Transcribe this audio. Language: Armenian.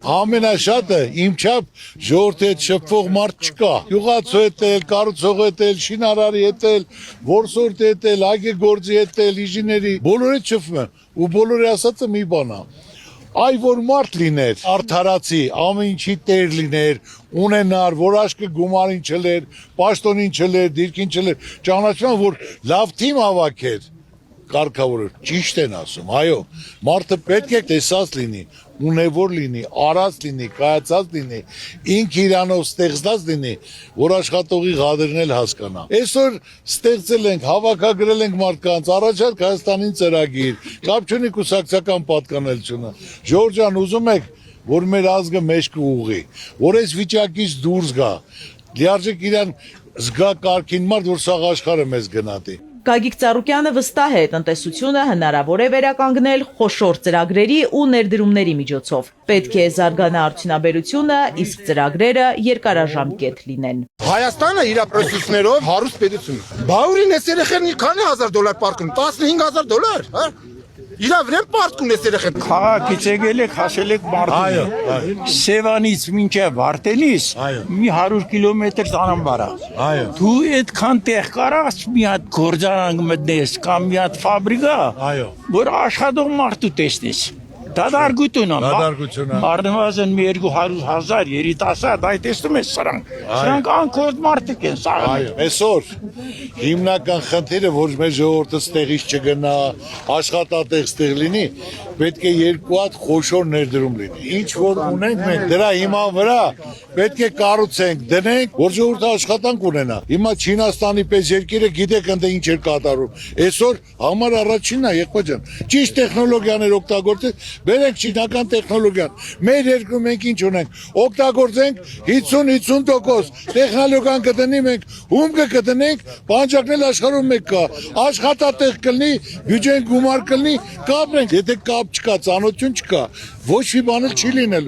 Ամենաշատը իմ չափ ժողովրդի հետ շփվող մարդ չկա։ Յուղացու հետ էլ, կառուցողի հետ էլ, շինարարի հետ էլ, որսորդի հետ էլ, այգեգործի հետ էլ, ինժեների, բոլորի հետ շփվում եմ ու բոլորի ասածը մի բան է։ Այ որ մարդ լիներ, արդարացի, ամեն ինչի տեր լիներ, ունենար, որ աշկը գումարին չլեր, պաշտոնին չլեր, դիրքին չլեր, ճանաչման, որ լավ թիմ հավաքեր, կարգավորը ճիշտ են ասում, այո, մարդը պետք է տեսած լինի, ունևոր լինի, արած լինի, կայացած լինի, ինք իրանով ստեղծած լինի, որ աշխատողի ղադրն էլ հասկանա։ Այսօր ստեղծել ենք, հավաքագրել ենք մարդկանց, առաջարկ Հայաստանին ծրագիր, կապ չունի կուսակցական պատկանելությունը։ Ժորժ ջան, ուզում եք, որ մեր ազգը մեջ կուղղի, որ այս վիճակից դուրս գա, լիարժեք իրան զգա կարգին մարդ, որ սաղ աշխարհը մեզ գնահատի։ Գագիկ Ծառուկյանը վստահ է, տնտեսությունը հնարավոր է վերականգնել խոշոր ծրագրերի ու ներդրումների միջոցով։ Պետք է զարգանա արդյունաբերությունը, իսկ ծրագրերը երկարաժամկետ լինեն։ Հայաստանը իր ռեսուրսներով հարուստ պետություն է։ Բաուրին այս երեխեն քանի $1000 պարտքում, $15000, հա։ Իրա վրան պարտքում այս երեխեն։ Քաղաքից եկել եք, հասել եք Մարտունի։ Սևանից մինչև Վարդենիս մի 100 կիլոմետր ծանամբար է։ Դու այդքան տեղ կարաս մի հատ գործարան մտնես կամ մի հատ ֆաբրիկա, որ աշխատող մարդու տեսնես։ Դադարգություն է։ Առնվազն մի 200,000 երիտասարդ այդ տեսնում ես սրանք անկոտ մարդիկ են սաղում։ Այսօր հիմնական խնդիրը, որ մեր ժողովուրդը ստեղից չգնա, աշխատատեղ ստեղ լինի, պետք է երկու հատ խոշոր ներդրում լինի։ Ինչ որ ունենք մենք, դրա հիման վրա պետք է կառուցենք, դնենք, որ ժողովուրդը աշխատանք ունենա։ Հիմա Չինաստանի պես երկիրը գիտեք ընդ ինչ էր կատարում։ Այսօր համար առաջինն է, եղբայր ջան, ճիշտ տեխնոլոգիաներ օգտագործել, բերենք չինական տեխնոլոգիան։ Մեր երկրում մենք ինչ ունենք, օգտագործենք 50-50% տեխնոլոգիան կդնի մենք, ում կդնենք, բանջարն էլ աշխարհում մեկ կա, աշխատատեղ կլինի, բյուջեն գումար կլինի, կապրենք, եթե կապ չկա, ծանոթություն չկա, ոչ մի բան էլ չի լինելու։